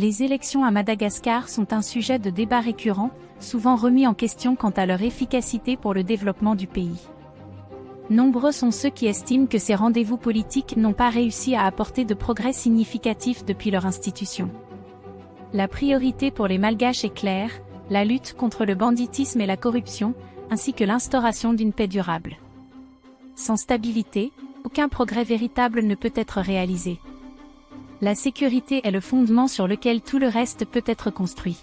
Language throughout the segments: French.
Les élections à Madagascar sont un sujet de débat récurrent, souvent remis en question quant à leur efficacité pour le développement du pays. Nombreux sont ceux qui estiment que ces rendez-vous politiques n'ont pas réussi à apporter de progrès significatifs depuis leur institution. La priorité pour les Malgaches est claire, la lutte contre le banditisme et la corruption, ainsi que l'instauration d'une paix durable. Sans stabilité, aucun progrès véritable ne peut être réalisé. La sécurité est le fondement sur lequel tout le reste peut être construit.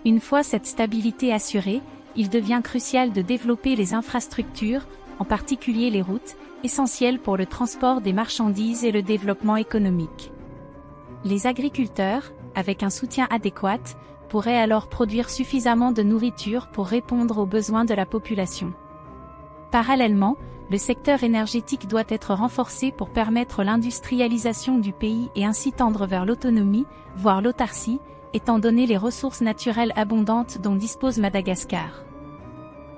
Une fois cette stabilité assurée, il devient crucial de développer les infrastructures, en particulier les routes, essentielles pour le transport des marchandises et le développement économique. Les agriculteurs, avec un soutien adéquat, pourraient alors produire suffisamment de nourriture pour répondre aux besoins de la population. Parallèlement, le secteur énergétique doit être renforcé pour permettre l'industrialisation du pays et ainsi tendre vers l'autonomie, voire l'autarcie, étant donné les ressources naturelles abondantes dont dispose Madagascar.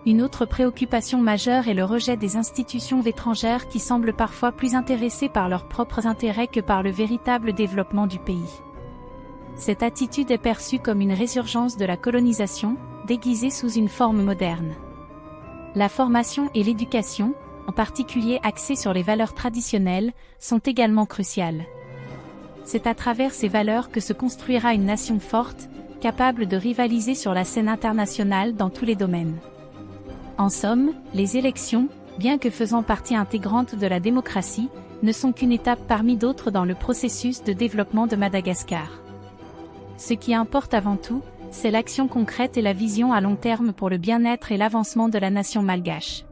Une autre préoccupation majeure est le rejet des institutions étrangères qui semblent parfois plus intéressées par leurs propres intérêts que par le véritable développement du pays. Cette attitude est perçue comme une résurgence de la colonisation, déguisée sous une forme moderne. La formation et l'éducation, en particulier axées sur les valeurs traditionnelles, sont également cruciales. C'est à travers ces valeurs que se construira une nation forte, capable de rivaliser sur la scène internationale dans tous les domaines. En somme, les élections, bien que faisant partie intégrante de la démocratie, ne sont qu'une étape parmi d'autres dans le processus de développement de Madagascar. Ce qui importe avant tout, c'est l'action concrète et la vision à long terme pour le bien-être et l'avancement de la nation malgache.